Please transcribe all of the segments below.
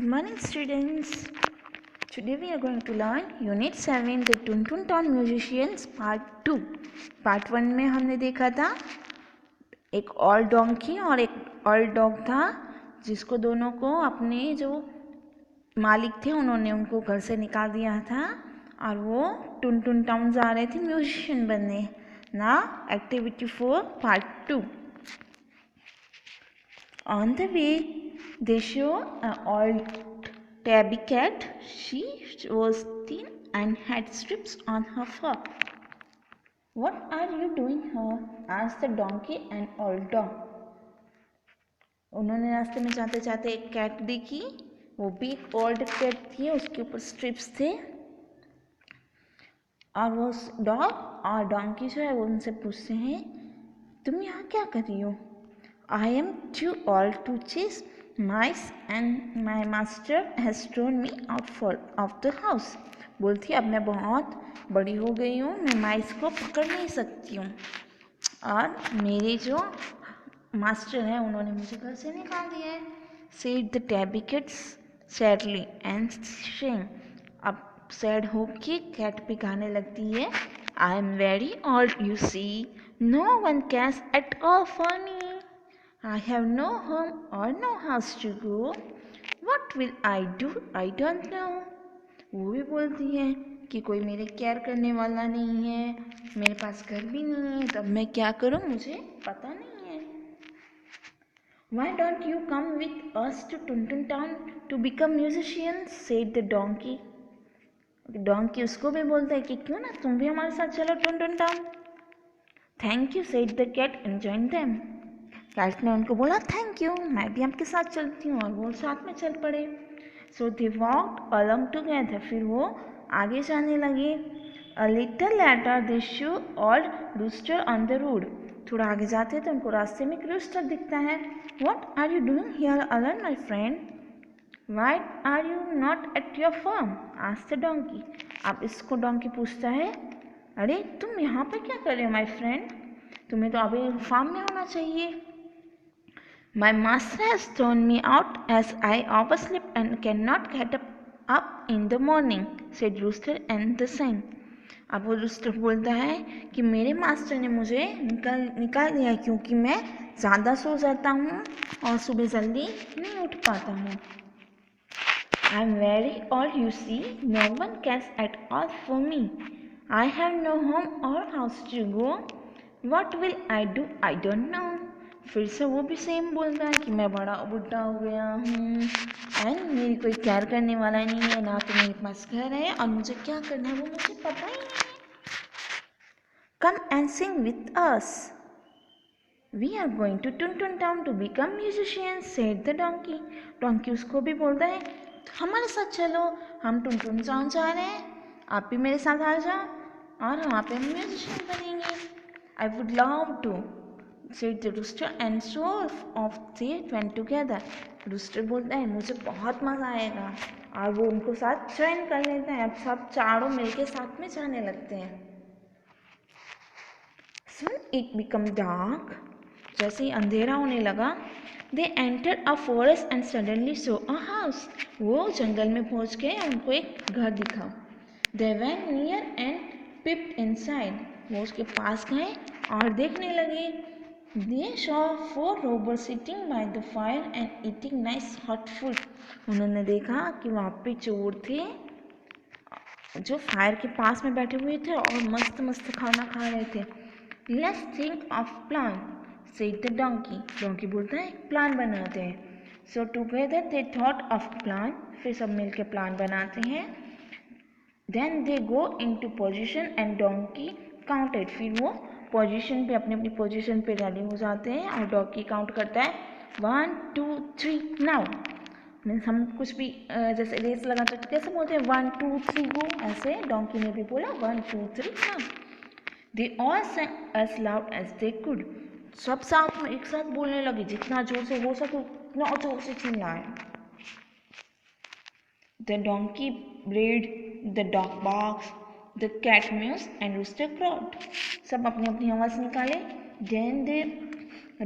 Good morning, students. Today we are going to learn Unit 7 The Tuntun Town Musicians Part 2. Part 1 में हमने देखा था एक all donkey और एक ऑल डॉग था जिसको दोनों को अपने जो मालिक थे उन्होंने उनको घर से निकाल दिया था और वो टुनटुन टाउन जा रहे थे म्यूजिशियन बनने. ना activity 4 Part 2. On the way, they show an old tabby cat. She was thin and had strips on her fur. What are you doing here? Asked the donkey and old dog. उन्होंने रास्ते में जाते जाते एक cat देखी. वो भी एक ओल्ड कैट थी, उसके ऊपर स्ट्रिप्स थे. और वो डॉग और डोंकी जो है वो उनसे पूछते हैं, तुम यहाँ क्या कर रही हो? I am too old to chase mice and my master has thrown me out of the house. बोलती अब मैं बहुत बड़ी हो गई हूँ, मैं माइस को पकड़ नहीं सकती हूँ और मेरे जो मास्टर हैं उन्होंने मुझे घर से निकाल दिया है. Said the tabby cat sadly and saying, अब सैड होके कैट भी गाने लगती है, I am very old you see, no one cares at all for me. I have no home or no house to go. What will I do? I don't know. वो भी बोलती है कि कोई मेरे केयर करने वाला नहीं है, मेरे पास घर भी नहीं है, तब मैं क्या करूं मुझे पता नहीं है. Why don't you come with us to Tuntun Town to become musicians? Said the donkey. Donkey उसको भी बोलता है कि क्यों ना तुम भी हमारे साथ चलो Tuntun Town. Thank you, said the cat and joined them. Cat ने उनको बोला थैंक यू, मैं भी आपके साथ चलती हूँ, और वो साथ में चल पड़े. So they walked along together. फिर वो आगे जाने लगे. A little later they saw old rooster on the road. थोड़ा आगे जाते तो उनको रास्ते में एक रूस्टर दिखता है. What are you doing here alone my friend? Why are you not at your farm? Asked the donkey. अब इसको डोंकी पूछता है, अरे तुम यहाँ पर क्या कर रहे हो माय फ्रेंड? तुम्हें तो अभी फार्म में होना चाहिए. My master has thrown me out as I overslept and cannot get up in the morning, said Rooster and the Sun. अब वो रूस्टर बोलता है कि मेरे मास्टर ने मुझे निकाल दिया क्योंकि मैं ज़्यादा सो जाता हूँ और सुबह जल्दी नहीं उठ पाता हूँ. I am very old you see, no one cares at all for me. I have no home or house to go. What will I do? I don't know. फिर से वो भी सेम बोलता है कि मैं बड़ा बुढ़ा हो गया हूँ एंड मेरी कोई केयर करने वाला नहीं है, ना तो मेरे पास घर है और मुझे क्या करना है वो मुझे पता ही नहीं है. Come and sing with us, we are going to Tuntun Town to become musician, said the donkey. Donkey उसको भी बोलता है हमारे साथ चलो, हम टुनटुन टाउन जा रहे हैं, आप भी मेरे साथ आ जाओ और वहाँ पे हम म्यूजिशियन बनेंगे. I would love to, said the rooster and so off they went together. rooster बोलता है मुझे बहुत मज़ा आएगा और वो उनको साथ ज्वाइन कर लेता है. अब सब चारों मिलके साथ में जाने लगते हैं. Soon it became dark. जैसे ही अंधेरा होने लगा, they entered a forest and suddenly saw a house. वो जंगल में पहुंच गए, उनको एक घर दिखा. They went near and peeped inside. वो उसके पास गए और देखने लगे. They saw 4 robbers sitting by the fire and eating nice hot food. उन्होंने देखा कि वहाँ पे चोर थे जो फायर के पास में बैठे हुए थे और मस्त मस्त खाना खा रहे थे. Let's think of plan, said the donkey. Donkey बोलता है प्लान बनाते हैं. So together they thought of plan. फिर सब मिलके प्लान बनाते हैं. Then they go into position and donkey counted. फिर वो पोजीशन पे अपनी अपनी पोजीशन पे रेडी हो जाते हैं और डॉगी काउंट करता है 1 2 3 नाउ. मीन्स हम कुछ भी जैसे रेस लगाते तो कैसे बोलते हैं 1 2 3 गो, ऐसे डोंकी ने भी बोला 1 2 3 now. They all sang as loud as they could. सब साथ में एक साथ बोलने लगे, जितना जोर से हो सके उतना जोर से चिल्लाए. The donkey brayed, the dog barked, the cat mews and rooster crowed. सब अपनी अपनी आवाज़ निकाले. Then they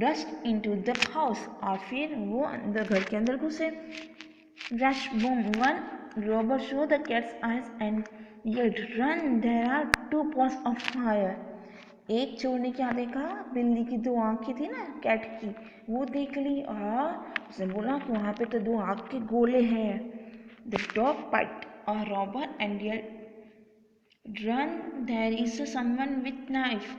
rushed into the house. और फिर वो अंदर घर के अंदर घुसे. Rush, boom, one robber showed the cat's eyes and yelled, "Run! There are 2 paws of fire." एक चोर ने क्या देखा? बिल्ली की 2 आंखें थी ना कैट की, वो देख ली और उसने बोला कि वहाँ पे तो 2 आग के गोले हैं. The dog bit a robber and yelled, "Run! There is someone with knife."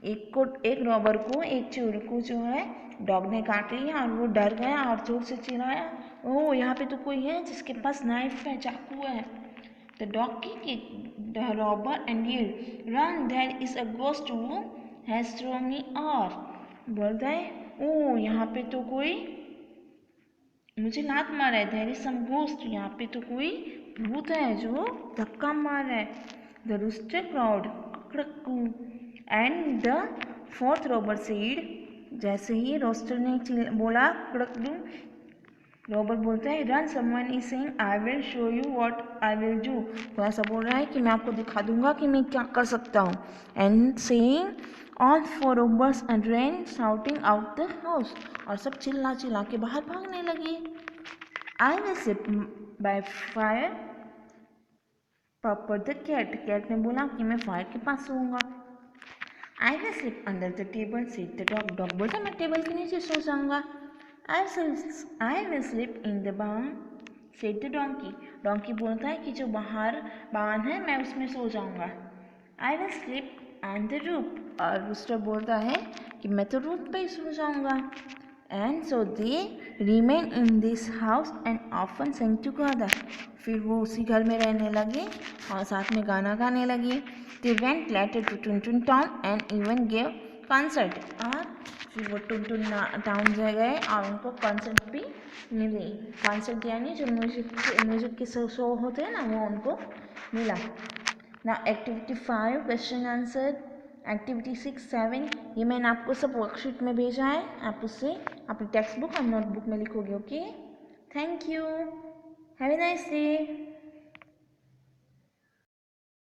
एक रॉबर को, एक चोर को जो है डॉग ने काट लिया और वो डर गया और जोर से चिल्लाया, "ओह, यहाँ पे तो कोई है जिसके पास नाइफ है, चाकू है." The dog kicked the robber and yelled, "Run! There is a ghost who has thrown me off." बोलता है, "ओह, यहाँ पे तो कोई मुझे लात मारा है, देयर इज सम घोस्ट, यहाँ पे तो कोई भूत है जो धक्का मार रहा है." The rooster crowed and the fourth robber said, जैसे ही रोस्टर ने बोला कड़कड़ू, रॉबर बोलता है, "run, someone is saying I will show you what I will do." तो ऐसा बोल रहा है कि मैं आपको दिखा दूंगा कि मैं क्या कर सकता हूँ. And saying all 4 robbers and ran shouting out the house, और सब चिल्ला चिल्ला के बाहर भागने लगे. I will sit by fire, purred the cat. Cat ने बोला कि मैं फायर के पास सोऊंगा. I will sleep under the table, said the dog. Dog बोलता मैं टेबल के नीचे सो जाऊंगा. I will sleep in the barn, said the donkey. Donkey बोलता है कि जो बाहर बान है मैं उसमें सो जाऊंगा. I will sleep on the roof, और रूस्टर बोलता है कि मैं तो रूफ पे ही सो जाऊंगा. And so they remain in this house and often sing together. फिर वो उसी घर में रहने लगे और साथ में गाना गाने लगे. They went later to Tuntun town and even gave concert. और फिर वो टुनटुन टाउन गए और उनको कॉन्सर्ट भी मिली. कॉन्सर्ट यानी जो म्यूजिक के शो होते हैं ना, वो उनको मिला. Now activity 5 question answer, activity 6, 7 ये मैंने आपको सब वर्कशीट में भेजा है. आप उससे अपनी टेक्स्ट बुक और नोटबुक में लिखोगे. Okay, thank you, have a nice day.